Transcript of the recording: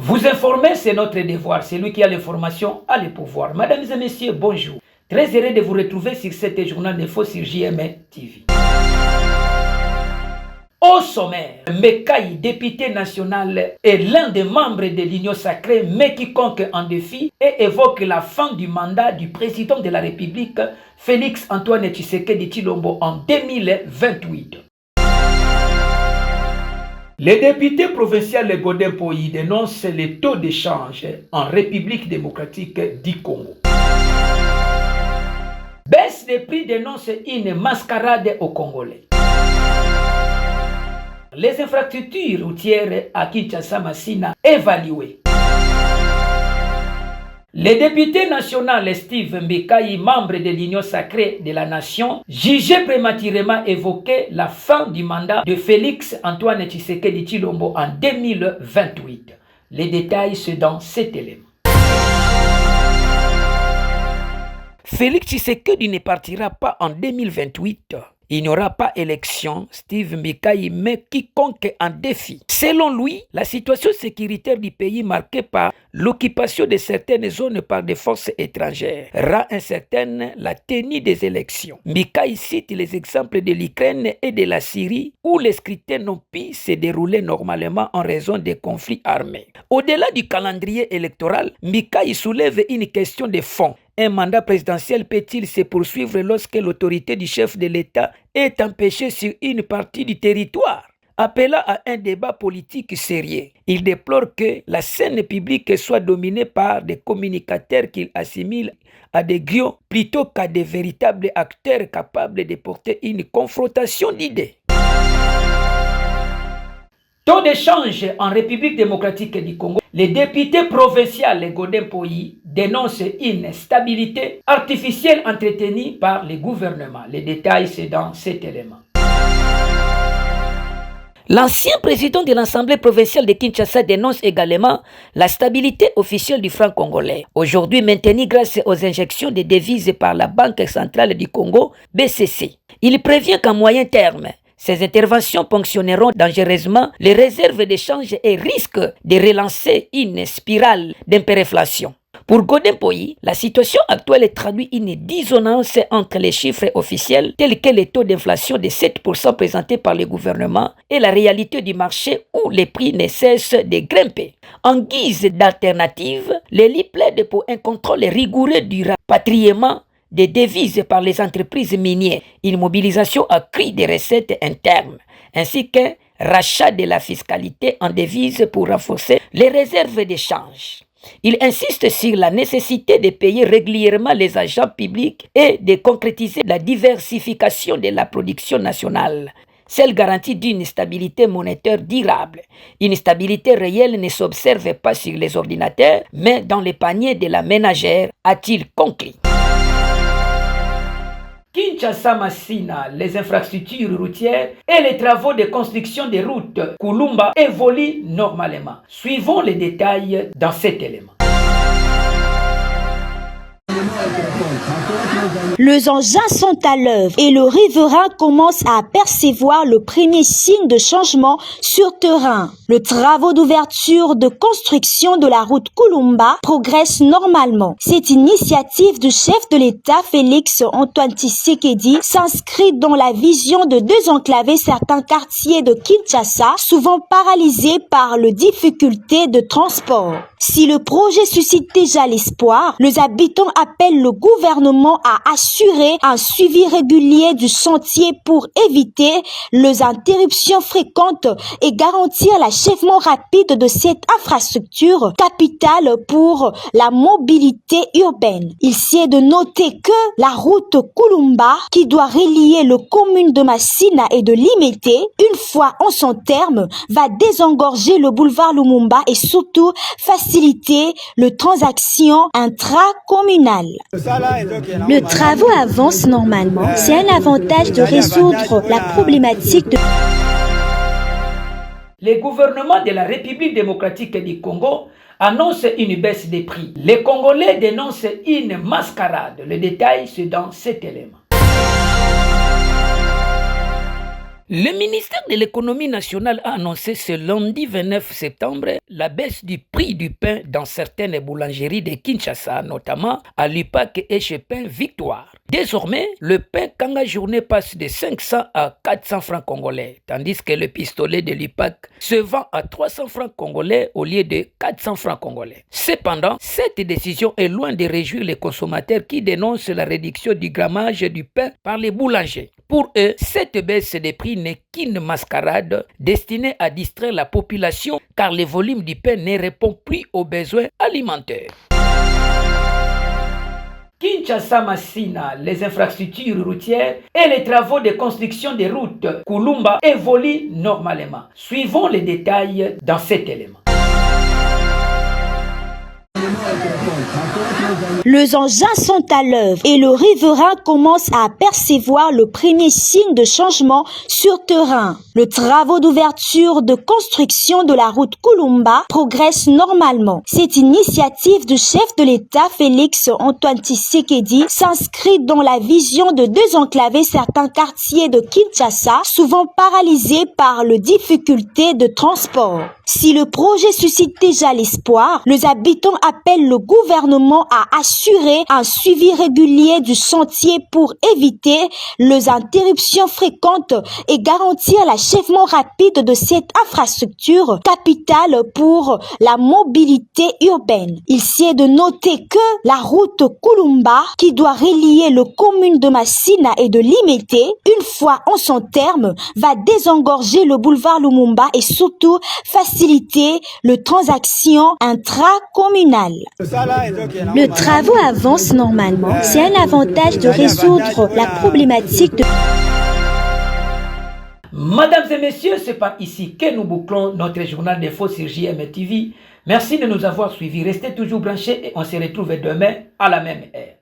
Vous informer, c'est notre devoir. Celui qui a l'information a le pouvoir. Mesdames et messieurs, bonjour. Très heureux de vous retrouver sur cette journal d'info sur JMA TV. Au sommaire, Mekayi, député national, est l'un des membres de l'Union sacrée, mais quiconque en défie et évoque la fin du mandat du président de la République, Félix Antoine Tshisekedi Tshilombo, en 2028. Le député provincial Godin Poyi dénonce les taux d'échange en République démocratique du Congo. Baisse des prix dénonce une mascarade aux Congolais. Les infrastructures routières à Kinshasa Masina évaluées. Le député national Steve Mekayi, membre de l'Union sacrée de la nation, jugé prématurément évoquer la fin du mandat de Félix Antoine Tshisekedi Tshilombo en 2028. Les détails sont dans cet élément. Félix Tshisekedi ne partira pas en 2028. Il n'y aura pas élection, Steve Mekayi, mais quiconque en défie. Selon lui, la situation sécuritaire du pays marquée par l'occupation de certaines zones par des forces étrangères rend incertaine la tenue des élections. Mekayi cite les exemples de l'Ukraine et de la Syrie où les scrutins n'ont pu se dérouler normalement en raison des conflits armés. Au-delà du calendrier électoral, Mekayi soulève une question de fond. Un mandat présidentiel peut-il se poursuivre lorsque l'autorité du chef de l'État est empêchée sur une partie du territoire? Appelant à un débat politique sérieux, il déplore que la scène publique soit dominée par des communicateurs qu'il assimile à des griots plutôt qu'à des véritables acteurs capables de porter une confrontation d'idées. Taux d'échange en République démocratique du Congo. Le député provincial Godin Poyi dénonce une stabilité artificielle entretenue par le gouvernement. Les détails, c'est dans cet élément. L'ancien président de l'Assemblée provinciale de Kinshasa dénonce également la stabilité officielle du franc congolais, aujourd'hui maintenue grâce aux injections de devises par la Banque centrale du Congo, BCC. Il prévient qu'à moyen terme, ces interventions ponctionneront dangereusement les réserves d'échange et risquent de relancer une spirale d'hyperinflation. Pour Godin Poyi, la situation actuelle traduit une dissonance entre les chiffres officiels tels que les taux d'inflation de 7% présentés par le gouvernement et la réalité du marché où les prix ne cessent de grimper. En guise d'alternative, les plaident pour un contrôle rigoureux du rapatriement des devises par les entreprises minières, une mobilisation accrue des recettes internes, ainsi qu'un rachat de la fiscalité en devises pour renforcer les réserves d'échange. Il insiste sur la nécessité de payer régulièrement les agents publics et de concrétiser la diversification de la production nationale. Seule garantie d'une stabilité monétaire durable. Une stabilité réelle ne s'observe pas sur les ordinateurs, mais dans les paniers de la ménagère, a-t-il conclu. Kinshasa Masina, les infrastructures routières et les travaux de construction des routes Kulumba évoluent normalement. Suivons les détails dans cet élément. Les engins sont à l'œuvre et le riverain commence à apercevoir le premier signe de changement sur terrain. Le travaux d'ouverture de construction de la route Kulumba progresse normalement. Cette initiative du chef de l'État Félix Antoine Tshisekedi s'inscrit dans la vision de désenclaver certains quartiers de Kinshasa, souvent paralysés par les difficultés de transport. Si le projet suscite déjà l'espoir, les habitants appellent le gouvernement à assurer un suivi régulier du chantier pour éviter les interruptions fréquentes et garantir l'achèvement rapide de cette infrastructure capitale pour la mobilité urbaine. Il sied de noter que la route Kulumba, qui doit relier les communes de Masina et de Limete, une fois en son terme, va désengorger le boulevard Lumumba et surtout faciliter les transactions intracommunales. Le travaux avance normalement. C'est un avantage de résoudre la problématique de... Le gouvernement de la République démocratique du Congo annonce une baisse des prix. Les Congolais dénoncent une mascarade. Le détail, c'est dans cet élément. Le ministère de l'économie nationale a annoncé ce lundi 29 septembre la baisse du prix du pain dans certaines boulangeries de Kinshasa, notamment à l'UPAC et chez Pain Victoire. Désormais, le pain Kanga journée passe de 500 à 400 francs congolais, tandis que le pistolet de l'UPAC se vend à 300 francs congolais au lieu de 400 francs congolais. Cependant, cette décision est loin de réjouir les consommateurs qui dénoncent la réduction du grammage du pain par les boulangers. Pour eux, cette baisse des prix n'est qu'une mascarade destinée à distraire la population car le volume du pain ne répond plus aux besoins alimentaires. Kinshasa Massina, les infrastructures routières et les travaux de construction des routes Kulumba évoluent normalement. Suivons les détails dans cet élément. Les engins sont à l'œuvre et le riverain commence à apercevoir le premier signe de changement sur terrain. Le travaux d'ouverture de construction de la route Kulumba progresse normalement. Cette initiative du chef de l'État Félix Antoine Tshisekedi s'inscrit dans la vision de désenclaver certains quartiers de Kinshasa, souvent paralysés par les difficultés de transport. Si le projet suscite déjà l'espoir, les habitants appellent le gouvernement à assurer un suivi régulier du chantier pour éviter les interruptions fréquentes et garantir l'achèvement rapide de cette infrastructure capitale pour la mobilité urbaine. Il s'est de noter que la route Kulumba, qui doit relier les communes de Massina et de Limete, une fois en son terme, va désengorger le boulevard Lumumba et surtout faciliter les transactions intracommunales. Le travaux avance normalement. C'est un avantage de résoudre la problématique de... Mesdames et messieurs, c'est par ici que nous bouclons notre journal d'info sur JMTV. Merci de nous avoir suivis. Restez toujours branchés et on se retrouve demain à la même heure.